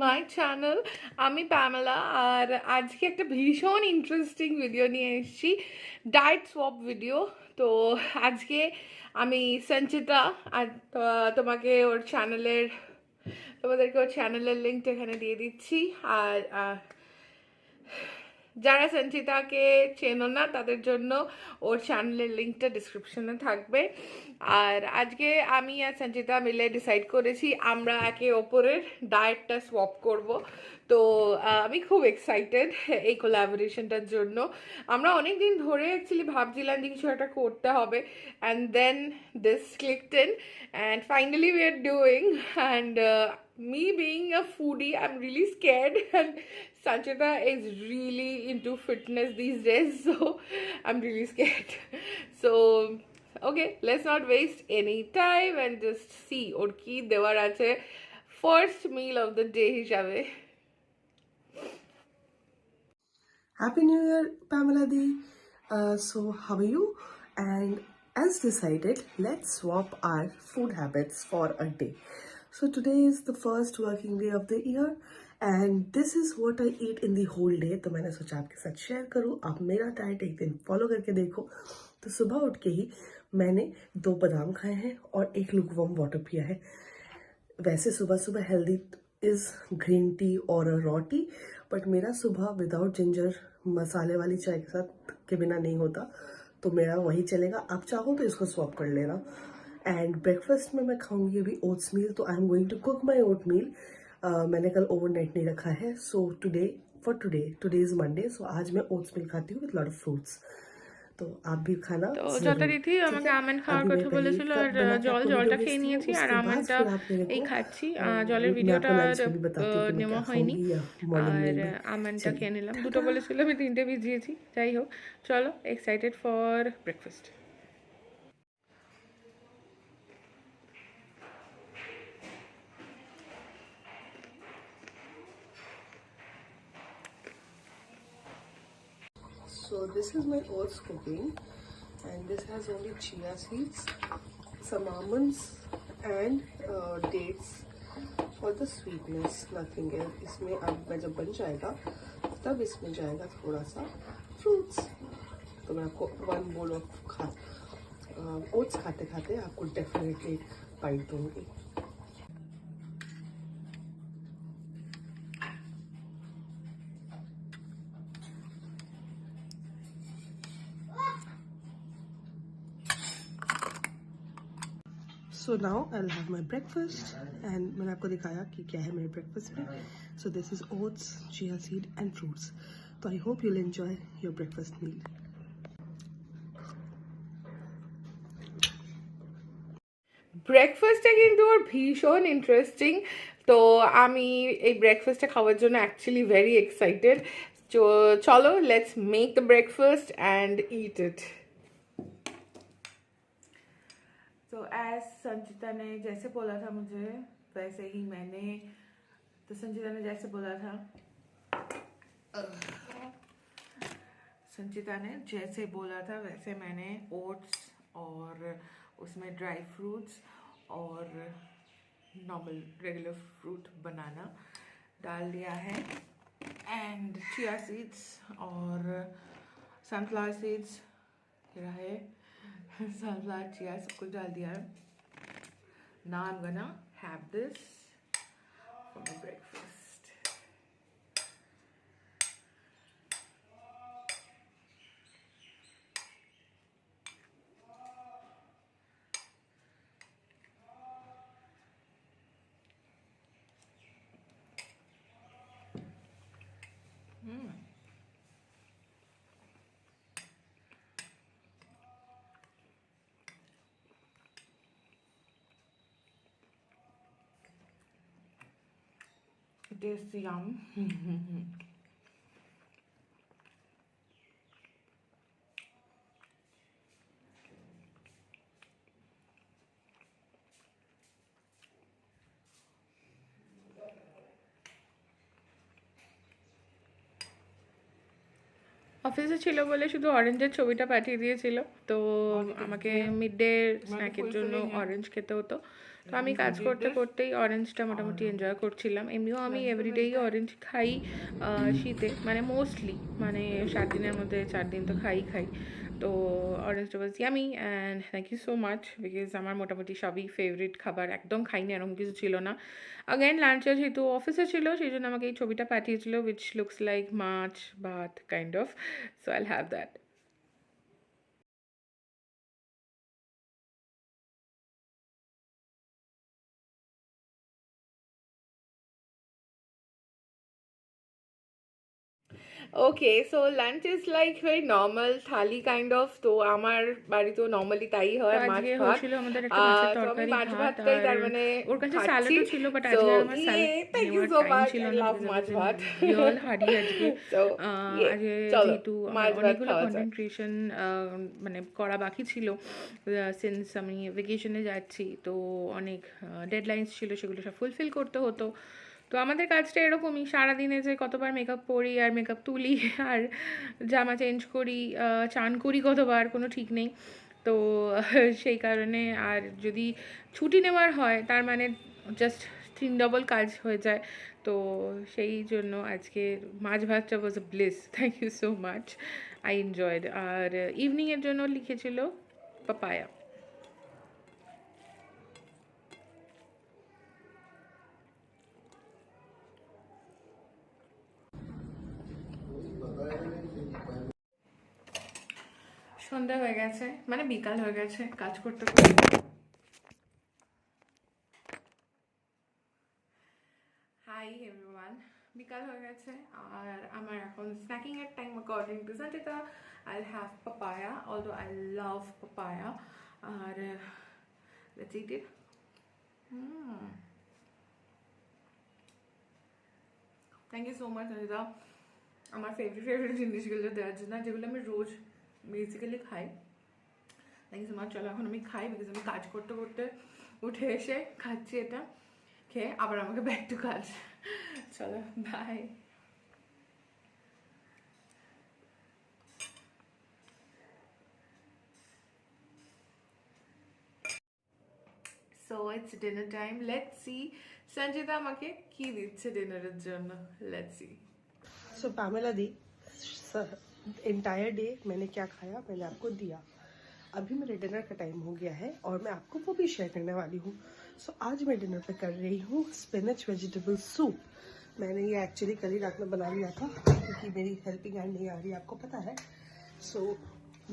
my channel. আমি Pamela আর আজকে একটা ভীষণ ইন্টারেস্টিং ভিডিও নিয়ে এসেছি, ডায়েট সোয়াপ ভিডিও। তো আজকে আমি সঞ্চিতা আর তোমাদেরকে ওর চ্যানেলের লিঙ্কটা এখানে দিয়ে দিচ্ছি। আর যারা সঞ্চিতাকে চেনো না তাদের জন্য ওর চ্যানেলের লিঙ্কটা ডিসক্রিপশনে থাকবে। আর আজকে আমি আর সঞ্চিতা মিলে ডিসাইড করেছি আমরা একে অপরের ডায়েটটা সোয়াপ করব। তো আমি খুব এক্সাইটেড এই কোলাবোরেশনটার জন্য। আমরা অনেক দিন ধরে অ্যাকচুয়ালি ভাবছিলাম যে কিছু একটা করতে হবে, and then this clicked in and finally we are doing. And me being a foodie, I'm really scared, and Sanchita is really into fitness these days, so I'm really scared. So okay, let's not waste any time and just see or ki dewar ache first meal of the day hishabe. Happy New Year, Pamela Di. So how are you? And as decided, let's swap our food habits for a day. So today is the first working day of the year and this is what I eat in the whole day. तो मैंने सोचा आपके साथ share करूँ, आप मेरा diet एक दिन फॉलो करके देखो। तो सुबह उठ के ही मैंने 2 बादाम खाए हैं और 1 लुकवार्म वाटर पिया है। वैसे सुबह सुबह हेल्दी इज़ ग्रीन टी और रॉ टी, बट मेरा सुबह विदाउट जिंजर मसाले वाली चाय के साथ के बिना नहीं होता, तो मेरा वही चलेगा। आप चाहो तो इसको स्वैप कर लेना। एंड ब्रेकफास्ट में मैं खाऊंगी अभी ओट्स मील, तो I am going to cook my oat meal. मैंने कल ओवरनाइट नहीं रखा है, so today is Monday, so आज मैं ओट्स मील खाती हूँ विद लॉट ऑफ फ्रूट्स। तो आप भी खाना তো जरूर, যথারীতি ठीक আমাকে है। আমন্ড খাওয়ার अभी मैं কথা पहले বলেছিল, আর बना के आपको वीडियो জলটা খেয়ে भेजती हूँ, নিয়েছি, আর उसके बाद আমন্ডটা फिर आप मेरे এই को খাচ্ছি। জলের मैं आपको ভিডিওটা लंच में भी बताती हूँ कि मैं নেওয়া क्या হয়নি। खाऊंगी या मॉर्निंग আর मील में। আমন্ডটা चलिए খেয়ে নিলাম, দুটো टाटा। বলেছিল, আমি 3টে ভিজিয়েছি। যাই হোক, চলো, excited for breakfast. So this is my oats cooking and this has only chia seeds, some almonds and dates for the sweetness, nothing else. इसमें अब मैं जब बन जाएगा तब इसमें जाएगा थोड़ा सा फ्रूट्स। तो मैं आपको 1 बोल ऑफ ओट्स खाते खाते आपको डेफिनेटली बाइट दूंगी। So now I'll have my breakfast and मैंने आपको दिखाया कि क्या है मेरे breakfast में। So this is oats, chia seed and fruits. So I hope you'll enjoy your breakfast meal. ব্রেকফাস্টটা কিন্তু ওর ভীষণ ইন্টারেস্টিং। তো আমি এই ব্রেকফাস্টটা খাওয়ার জন্য অ্যাকচুয়ালি ভেরি এক্সাইটেড। তো চলো, let's make the breakfast and eat it. तो एज संचिता ने जैसे बोला था मुझे, वैसे ही मैंने, तो संचिता ने जैसे बोला था वैसे मैंने ओट्स और उसमें ड्राई फ्रूट्स और नॉर्मल रेगुलर फ्रूट बनाना डाल दिया है, एंड चिया सीड्स और सनफ्लावर सीड्स है, सनफ्लावर चिया सब कुछ डाल दिया है। Now I'm gonna have this for my breakfast. It is yum. অফিসে ছিল বলে শুধু অরেঞ্জের ছবিটা পাঠিয়ে দিয়েছিল, তো আমাকে মিড ডে স্ন্যাকের জন্য অরেঞ্জ খেতে হতো। তো আমি কাজ করতে করতেই অরেঞ্জটা মোটামুটি এনজয় করছিলাম। এমনিও আমি এভরিডেই অরেঞ্জ খাই শীতে, মানে মোস্টলি, মানে 7 দিনের মধ্যে 4 দিন তো খাই। তো অরেঞ্জটা was yummy and thank you so much, because আমার মোটামুটি সবই ফেভারিট খাবার, একদম খাইনি এরকম কিছু ছিল না। আগেন লাঞ্চে যেহেতু অফিসে ছিল সেই জন্য আমাকে এই ছবিটা পাঠিয়েছিল, উইচ লুকস লাইক মাছ ভাত কাইন্ড অফ, সো আইল have that. Okay, so lunch is like very normal thali kind of. তো আমার বাড়িতেও নর্মালি তাই হয়, মাছ আজকে ভাত। হয়েছিল আমাদের একটা মাছের তো আমি তরকারি মাছ ভাত, ভাতটাই আর তার মানে ওর কাছে খাচ্ছি। স্যালাডও ছিল, বাট So, আজকে আর আমার স্যালাড thank you নেওয়ার so টাইম much. ছিল I না, love বিকজ মাছ ভাত। রিয়েল হাঁড়ি আজকে। So, আজকে চলো যেহেতু আমার মাছ ভাত অনেকগুলো খাওয়া যাক। কন্টেন্ট ক্রিয়েশন মানে করা বাকি ছিল, সিন্স আমি ভেকেশনে যাচ্ছি, তো অনেক ডেডলাইন্স ছিল, সেগুলো সব ফুলফিল করতে হতো। তো আমাদের কাজটা এরকমই, সারাদিনে যে কতবার মেকআপ করি আর মেকআপ তুলি আর জামা চেঞ্জ করি, চান করি কতবার, কোনো ঠিক নেই। তো সেই কারণে আর যদি ছুটি নেওয়ার হয় তার মানে জাস্ট 3 ডবল কাজ হয়ে যায়। তো সেই জন্য আজকে মাছ ভাতটা was a bliss, thank you so much, I enjoyed. আর ইভিনিংয়ের জন্য লিখেছিল পাপায়া। সন্ধ্যা হয়ে গেছে, মানে বিকাল হয়ে গেছে কাজ করতে করতে। হাই এভরিওয়ান, বিকাল হয়ে গেছে আর আমার এখন স্ন্যাকিং এর time. According to Sanchita, I'll have papaya, although I love papaya. আর let's eat it. Thank you so much Sanchita, আমার ফেভারিট জিনিসগুলো দেওয়ার জন্য, যেগুলো আমি রোজ বেসিক্যালি খাই। Thank you so much. চলো এখন আমি খাই, বিকজ আমি কাজ করতে করতে উঠে এসে খাচ্ছি এটা, খেয়ে আবার আমাকে ব্যাক টু কাজ। চলো bye. So it's dinner time, let's see Sanchita আমাকে কি দিচ্ছে ডিনারের জন্য, লেটস সি। सो पैमेला दी, एंटायर डे मैंने क्या खाया मैंने आपको दिया। अभी मेरे डिनर का टाइम हो गया है और मैं आपको वो भी शेयर करने वाली हूँ। सो आज मैं डिनर पे कर रही हूँ स्पिनच वेजिटेबल सूप। मैंने ये एक्चुअली कल ही रात में बना लिया था, क्योंकि मेरी हेल्पिंग हैंड नहीं आ रही, आपको पता है। सो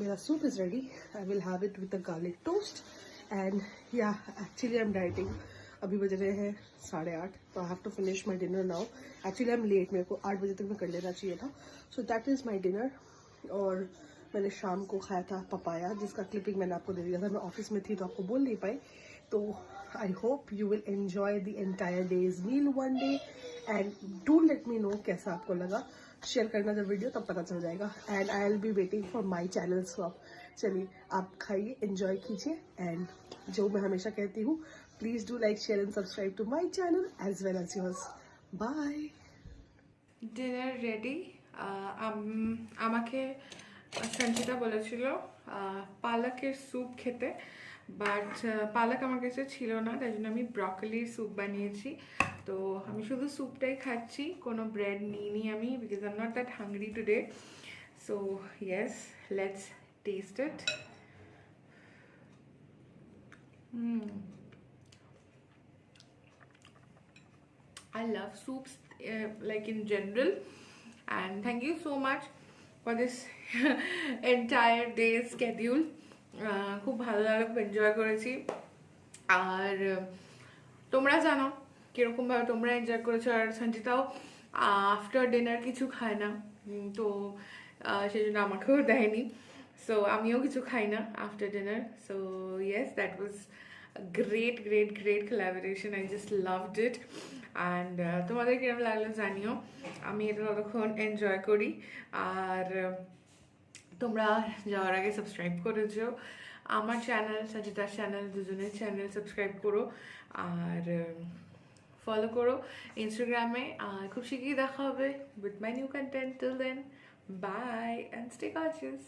मेरा soup is ready, I will have it with the garlic toast and या एक्चुअली आई एम डाइटिंग। अभी बज रहे हैं 8:30, तो I have to finish my dinner now. Actually I am late, मेरे को 8 बजे तक में कर लेना चाहिए था। So that is my dinner. और मैंने शाम को खाया था पपाया, जिसका क्लिपिंग मैंने आपको दे दिया था, मैं ऑफिस में थी तो आपको बोल नहीं पाई। तो I hope you will enjoy the entire day's meal one day and do let me know कैसा आपको लगा। शेयर करना जब वीडियो, तब पता चल जाएगा। And I will be waiting for my channel swap. चलिए आप खाइए, एंजॉय कीजिए, एंड जो मैं हमेशा कहती हूँ, please do like share and subscribe to my channel as well as yours. Bye. Dinner ready. আমাকে সঞ্চিতা বলেছিল পালকের স্যুপ খেতে, বাট পালক আমার কাছে ছিল না, তাই জন্য আমি ব্রকলির স্যুপ বানিয়েছি। তো আমি শুধু স্যুপটাই খাচ্ছি, কোনো ব্রেড নিইনি আমি, because I am not that hungry today. So yes, let's test it. I love soups like in general, and thank you so much for this entire day schedule. খুব ভালো লাগে, খুব এনজয় করেছি। আর তোমরা জানো কীরকমভাবে তোমরা এনজয় করেছো। আর সঞ্চিতাও আফটার ডিনার কিছু খায় না, তো সেই জন্য আমাকেও দেয়নি। সো আমিও কিছু খাই না after dinner. So yes, that was great collaboration, I just loved it. And তোমাদের কিরকম লাগলো জানিও, আমি এটা ততক্ষণ এনজয় করি। আর তোমরা যাওয়ার আগে সাবস্ক্রাইব করে যেও আমার চ্যানেল, সঞ্চিতার চ্যানেল, দুজনের চ্যানেল সাবস্ক্রাইব করো আর ফলো করো ইনস্টাগ্রামে। খুব শীঘ্রই দেখা হবে with my new content. Till then, bye and stay conscious.